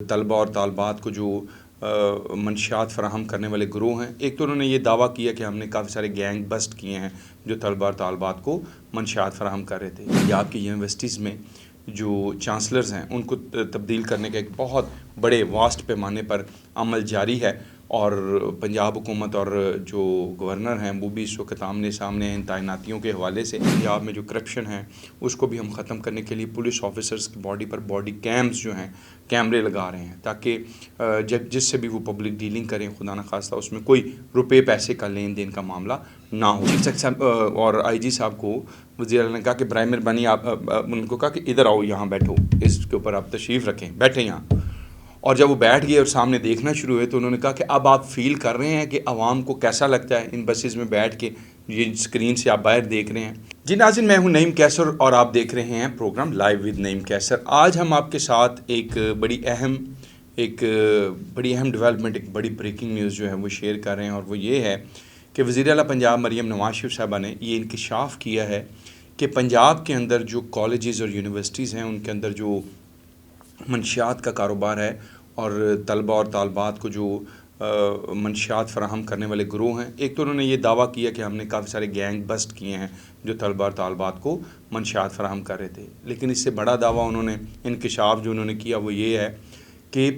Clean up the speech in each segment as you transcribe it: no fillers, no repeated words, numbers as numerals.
طلبہ اور طالبات کو جو منشیات فراہم کرنے والے گروہ ہیں، ایک تو انہوں نے یہ دعویٰ کیا کہ ہم نے کافی سارے گینگ بسٹ کیے ہیں جو طلبہ اور طالبات کو منشیات فراہم کر رہے تھے۔ پنجاب کی یونیورسٹیز میں جو چانسلرز ہیں ان کو تبدیل کرنے کا ایک بہت بڑے واسٹ پیمانے پر عمل جاری ہے، اور پنجاب حکومت اور جو گورنر ہیں وہ بھی اس وقت آمنے سامنے ہیں ان تعیناتیوں کے حوالے سے۔ پنجاب میں جو کرپشن ہے اس کو بھی ہم ختم کرنے کے لیے پولیس آفیسرز کی باڈی پر باڈی کیمز جو ہیں کیمرے لگا رہے ہیں، تاکہ جس سے بھی وہ پبلک ڈیلنگ کریں خدا نخواستہ اس میں کوئی روپے پیسے کا لین دین کا معاملہ نہ ہو۔ چیف سیکرٹری اور آئی جی صاحب کو وزیر اعلیٰ نے کہا کہ برائے مہربانی آپ ان کو کہا کہ ادھر آؤ، یہاں بیٹھو، اس کے اوپر آپ تشریف رکھیں، بیٹھیں یہاں۔ اور جب وہ بیٹھ گئے اور سامنے دیکھنا شروع ہوئے تو انہوں نے کہا کہ اب آپ فیل کر رہے ہیں کہ عوام کو کیسا لگتا ہے ان بسز میں بیٹھ کے، یہ اسکرین سے آپ باہر دیکھ رہے ہیں۔ جی ناظرین، میں ہوں نعیم کیسر اور آپ دیکھ رہے ہیں پروگرام لائیو ود نعیم کیسر۔ آج ہم آپ کے ساتھ ایک بڑی اہم ڈیولپمنٹ، ایک بڑی بریکنگ نیوز جو ہے وہ شیئر کر رہے ہیں، اور وہ یہ ہے کہ وزیر اعلیٰ پنجاب مریم نواز شریف صاحبہ نے یہ انکشاف کیا ہے کہ پنجاب کے اندر جو کالجز اور یونیورسٹیز ہیں ان کے اندر جو منشیات کا کاروبار ہے اور طلبہ اور طالبات کو جو منشیات فراہم کرنے والے گروہ ہیں، ایک تو انہوں نے یہ دعویٰ کیا کہ ہم نے کافی سارے گینگ بسٹ کیے ہیں جو طلبہ اور طالبات کو منشیات فراہم کر رہے تھے، لیکن اس سے بڑا دعویٰ انہوں نے انکشاف جو انہوں نے کیا وہ یہ ہے کہ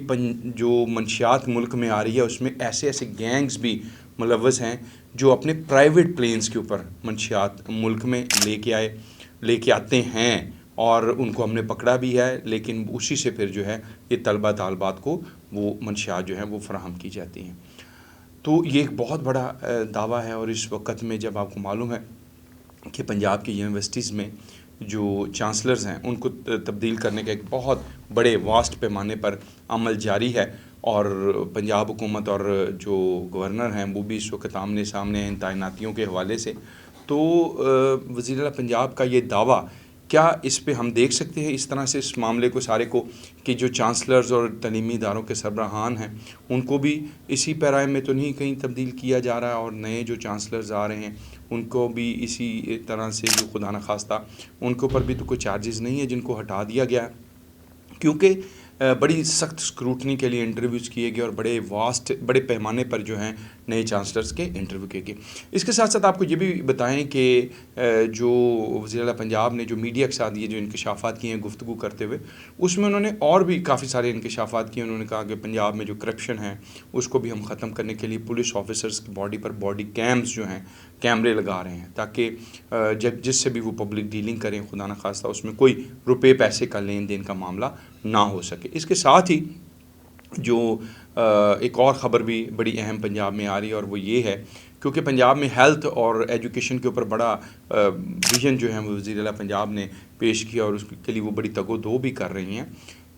جو منشیات ملک میں آ رہی ہے اس میں ایسے گینگز بھی ملوث ہیں جو اپنے پرائیویٹ پلینز کے اوپر منشیات ملک میں لے کے آتے ہیں، اور ان کو ہم نے پکڑا بھی ہے، لیکن اسی سے پھر جو ہے یہ طلبہ طالبات کو وہ منشیات جو ہیں وہ فراہم کی جاتی ہیں۔ تو یہ ایک بہت بڑا دعویٰ ہے، اور اس وقت میں جب آپ کو معلوم ہے کہ پنجاب کی یونیورسٹیز میں جو چانسلرز ہیں ان کو تبدیل کرنے کا ایک بہت بڑے واسٹ پیمانے پر عمل جاری ہے، اور پنجاب حکومت اور جو گورنر ہیں وہ بھی اس وقت آمنے سامنے ہیں ان تعیناتیوں کے حوالے سے، تو وزیر اعلیٰ پنجاب کا یہ دعویٰ، کیا اس پہ ہم دیکھ سکتے ہیں اس طرح سے اس معاملے کو سارے کو کہ جو چانسلرز اور تعلیمی اداروں کے سربراہان ہیں ان کو بھی اسی پیرائے میں تو نہیں کہیں تبدیل کیا جا رہا ہے، اور نئے جو چانسلرز آ رہے ہیں ان کو بھی اسی طرح سے جو خدا نخواستہ ان کے اوپر بھی تو کوئی چارجز نہیں ہے جن کو ہٹا دیا گیا ہے، کیونکہ بڑی سخت اسکروٹنی کے لیے انٹرویوز کیے گئے اور بڑے پیمانے پر جو ہیں نئے چانسلرز کے انٹرویو کیے گئے۔ اس کے ساتھ ساتھ آپ کو یہ بھی بتائیں کہ جو وزیر اعلیٰ پنجاب نے جو میڈیا کے ساتھ یہ جو انکشافات کیے ہیں گفتگو کرتے ہوئے، اس میں انہوں نے اور بھی کافی سارے انکشافات کیے۔ انہوں نے کہا کہ پنجاب میں جو کرپشن ہے اس کو بھی ہم ختم کرنے کے لیے پولیس آفیسرز کی باڈی پر باڈی کیمز جو ہیں کیمرے لگا رہے ہیں، تاکہ جس سے بھی وہ پبلک ڈیلنگ کریں خدا نخواستہ اس میں کوئی روپے پیسے کا لین دین کا معاملہ نہ ہو سکے۔ اس کے ساتھ ہی جو ایک اور خبر بھی بڑی اہم پنجاب میں آ رہی ہے، اور وہ یہ ہے کیونکہ پنجاب میں ہیلتھ اور ایجوکیشن کے اوپر بڑا ویژن جو ہے وہ وزیر اعلیٰ پنجاب نے پیش کیا، اور اس کے لیے وہ بڑی تگ و دو بھی کر رہی ہیں۔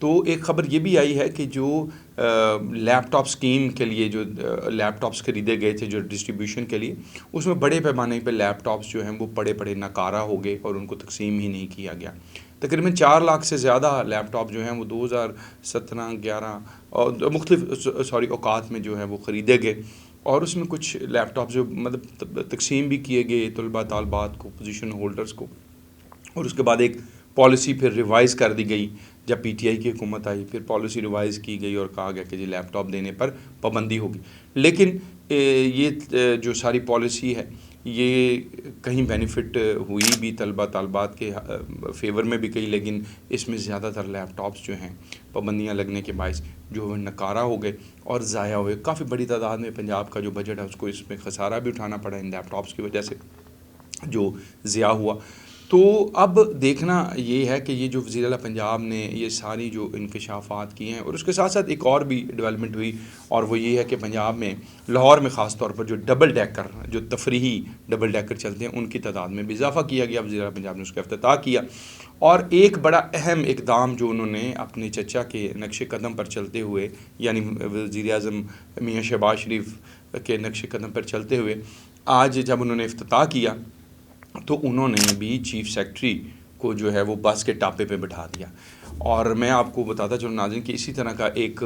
تو ایک خبر یہ بھی آئی ہے کہ جو لیپ ٹاپ اسکیم کے لیے جو لیپ ٹاپس خریدے گئے تھے جو ڈسٹریبیوشن کے لیے، اس میں بڑے پیمانے پہ لیپ ٹاپس جو ہیں وہ پڑے ناکارہ ہو گئے اور ان کو تقسیم ہی نہیں کیا گیا۔ تقریباً 4 لاکھ سے زیادہ لیپ ٹاپ جو ہیں وہ 2017-11 اور مختلف اوقات میں جو ہے وہ خریدے گئے، اور اس میں کچھ لیپ ٹاپ جو مطلب تقسیم بھی کیے گئے طلباء طالبات کو، پوزیشن ہولڈرز کو، اور اس کے بعد ایک پالیسی پھر ریوائز کر دی گئی جب پی ٹی آئی کی حکومت آئی، پھر پالیسی ریوائز کی گئی اور کہا گیا کہ جی لیپ ٹاپ دینے پر پابندی ہوگی، لیکن یہ جو ساری پالیسی ہے یہ کہیں بینیفٹ ہوئی بھی طلباء طالبات کے فیور میں بھی کئی، لیکن اس میں زیادہ تر لیپ ٹاپس جو ہیں پابندیاں لگنے کے باعث جو ناکارہ ہو گئے اور ضائع ہوئے۔ کافی بڑی تعداد میں پنجاب کا جو بجٹ ہے اس کو اس میں خسارہ بھی اٹھانا پڑا ان لیپ ٹاپس کی وجہ سے جو ضیاع ہوا۔ تو اب دیکھنا یہ ہے کہ یہ جو وزیر اعلیٰ پنجاب نے یہ ساری جو انکشافات کیے ہیں، اور اس کے ساتھ ساتھ ایک اور بھی ڈیولپمنٹ ہوئی، اور وہ یہ ہے کہ پنجاب میں لاہور میں خاص طور پر جو ڈبل ڈیکر جو تفریحی ڈبل ڈیکر چلتے ہیں ان کی تعداد میں بھی اضافہ کیا گیا۔ وزیر اعلیٰ پنجاب نے اس کا افتتاح کیا، اور ایک بڑا اہم اقدام جو انہوں نے اپنے چچا کے نقش قدم پر چلتے ہوئے، یعنی وزیر اعظم میاں شہباز شریف کے نقش قدم پر چلتے ہوئے آج جب انہوں نے افتتاح کیا تو انہوں نے بھی چیف سیکرٹری کو جو ہے وہ بس کے ٹاپے پہ بٹھا دیا، اور میں آپ کو بتاتا چلوں ناظرین کہ اسی طرح کا ایک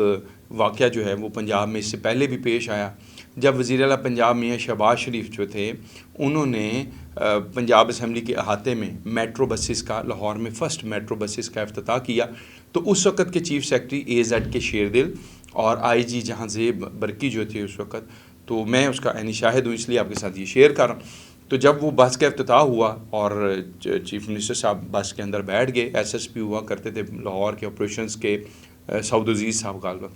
واقعہ جو ہے وہ پنجاب میں اس سے پہلے بھی پیش آیا، جب وزیر اعلیٰ پنجاب میاں شہباز شریف جو تھے انہوں نے پنجاب اسمبلی کے احاطے میں میٹرو بسز کا، لاہور میں فرسٹ میٹرو بسز کا افتتاح کیا، تو اس وقت کے چیف سیکرٹری AZ کے شیردل اور IG جہاں زیب برقی جو تھے اس وقت، تو میں اس کا عینی شاہد ہوں، اس لیے آپ کے ساتھ یہ شیئر کر رہا ہوں۔ تو جب وہ بس کا افتتاح ہوا اور چیف منسٹر صاحب بس کے اندر بیٹھ گئے، SSP ہوا کرتے تھے لاہور کے آپریشنز کے سعود عزیز صاحب غالباً،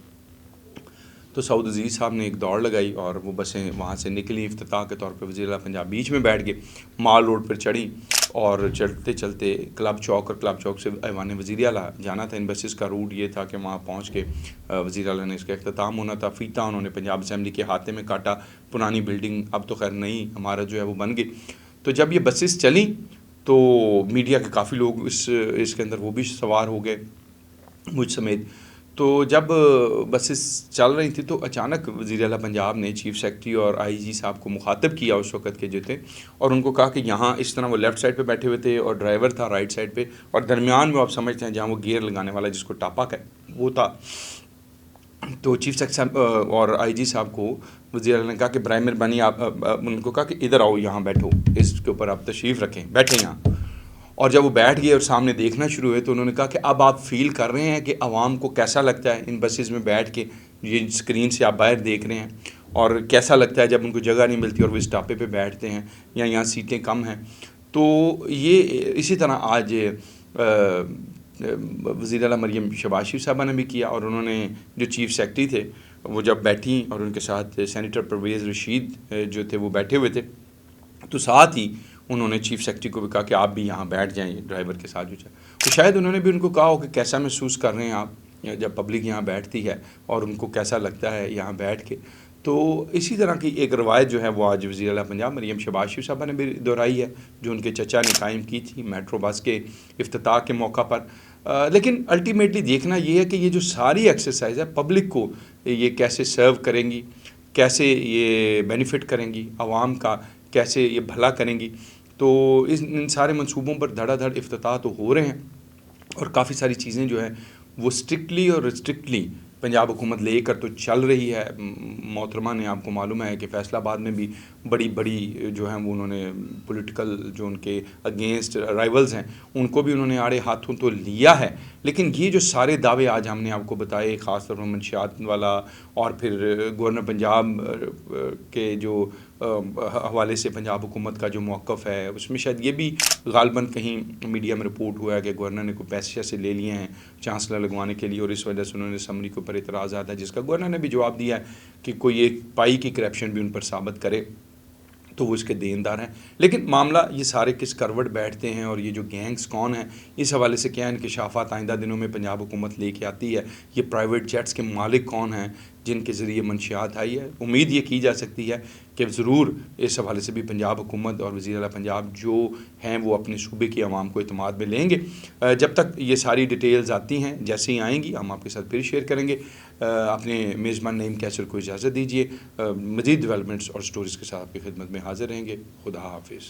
تو سعود عزیز صاحب نے ایک دوڑ لگائی اور وہ بسیں وہاں سے نکلیں، افتتاح کے طور پہ وزیر اعلیٰ پنجاب بیچ میں بیٹھ گئے، مال روڈ پر چڑھیں اور چلتے چلتے کلب چوک، اور کلب چوک سے ایوان وزیر اعلیٰ جانا تھا۔ ان بسز کا روٹ یہ تھا کہ وہاں پہنچ کے وزیر اعلیٰ نے اس کا اختتام ہونا تھا۔ فیتا انہوں نے پنجاب اسمبلی کے ہاتھے میں کاٹا، پرانی بلڈنگ اب تو خیر نہیں عمارت جو ہے وہ بن گئی۔ تو جب یہ بسز چلیں تو میڈیا کے کافی لوگ اس کے اندر وہ بھی سوار ہو گئے، مجھ سمیت۔ تو جب بسز چل رہی تھی تو اچانک وزیر اعلیٰ پنجاب نے چیف سیکرٹری اور IG صاحب کو مخاطب کیا اس وقت کے جو تھے، اور ان کو کہا کہ یہاں اس طرح وہ لیفٹ سائڈ پہ بیٹھے ہوئے تھے اور ڈرائیور تھا رائٹ سائڈ پہ، اور درمیان میں آپ سمجھتے ہیں جہاں وہ گیئر لگانے والا جس کو ٹاپا ہے وہ تھا۔ تو چیف سیکرٹری صاحب اور IG صاحب کو وزیر اعلیٰ نے کہا کہ برائے مہربانی آپ ان کو کہا کہ ادھر آؤ، یہاں بیٹھو، اس کے اوپر آپ تشریف رکھیں، بیٹھیں یہاں۔ اور جب وہ بیٹھ گئے اور سامنے دیکھنا شروع ہوئے تو انہوں نے کہا کہ اب آپ فیل کر رہے ہیں کہ عوام کو کیسا لگتا ہے ان بسز میں بیٹھ کے، یہ اسکرین سے آپ باہر دیکھ رہے ہیں، اور کیسا لگتا ہے جب ان کو جگہ نہیں ملتی اور وہ اس ٹاپے پہ بیٹھتے ہیں یا یہاں سیٹیں کم ہیں۔ تو یہ اسی طرح آج وزیر اعلیٰ مریم شہباز شریف صاحبہ نے بھی کیا، اور انہوں نے جو چیف سیکرٹری تھے وہ جب بیٹھیں اور ان کے ساتھ سینیٹر پرویز رشید جو تھے وہ بیٹھے ہوئے تھے، تو ساتھ ہی انہوں نے چیف سیکرٹری کو بھی کہا کہ آپ بھی یہاں بیٹھ جائیں ڈرائیور کے ساتھ جو ہے۔ تو شاید انہوں نے بھی ان کو کہا ہو کہ کیسا محسوس کر رہے ہیں آپ جب پبلک یہاں بیٹھتی ہے اور ان کو کیسا لگتا ہے یہاں بیٹھ کے۔ تو اسی طرح کی ایک روایت جو ہے وہ آج وزیر اعلیٰ پنجاب مریم شہباز شریف صاحبہ نے بھی دہرائی ہے، جو ان کے چچا نے قائم کی تھی میٹرو بس کے افتتاح کے موقع پر۔ لیکن الٹیمیٹلی دیکھنا یہ ہے کہ یہ جو ساری ایکسرسائز ہے پبلک کو یہ کیسے سرو کریں گی، کیسے یہ بینیفٹ کریں گی عوام کا، کیسے یہ بھلا کریں گی۔ تو ان سارے منصوبوں پر دھڑا دھڑ افتتاح تو ہو رہے ہیں، اور کافی ساری چیزیں جو ہیں وہ اسٹرکٹلی اور ریسٹرکٹلی پنجاب حکومت لے کر تو چل رہی ہے۔ محترمہ نے، آپ کو معلوم ہے کہ فیصل آباد میں بھی بڑی جو ہیں وہ انہوں نے پولیٹیکل جو ان کے اگینسٹ رائیولز ہیں ان کو بھی انہوں نے آڑے ہاتھوں تو لیا ہے، لیکن یہ جو سارے دعوے آج ہم نے آپ کو بتائے، خاص طور پر منشیات والا اور پھر گورنر پنجاب کے جو حوالے سے پنجاب حکومت کا جو موقف ہے، اس میں شاید یہ بھی غالباً کہیں میڈیا میں رپورٹ ہوا ہے کہ گورنر نے کوئی پیسے سے لے لیے ہیں چانسلر لگوانے کے لیے، اور اس وجہ سے انہوں نے اسمبلی کے اوپر اعتراضات ہے، جس کا گورنر نے بھی جواب دیا ہے کہ کوئی ایک پائی کی کرپشن بھی ان پر ثابت کرے تو وہ اس کے دیندار ہیں۔ لیکن معاملہ یہ سارے کس کروٹ بیٹھتے ہیں اور یہ جو گینگز کون ہیں، اس حوالے سے کیا انکشافات آئندہ دنوں میں پنجاب حکومت لے کے آتی ہے، یہ پرائیویٹ جیٹس کے مالک کون ہیں جن کے ذریعے منشیات آئی ہے۔ امید یہ کی جا سکتی ہے کہ ضرور اس حوالے سے بھی پنجاب حکومت اور وزیر اعلیٰ پنجاب جو ہیں وہ اپنے صوبے کی عوام کو اعتماد میں لیں گے۔ جب تک یہ ساری ڈیٹیلز آتی ہیں، جیسے ہی آئیں گی ہم آپ کے ساتھ پھر شیئر کریں گے۔ اپنے میزبان نعیم کیسر کو اجازت دیجیے، مزید ڈیولپمنٹس اور سٹوریز کے ساتھ آپ کی خدمت میں حاضر رہیں گے۔ خدا حافظ۔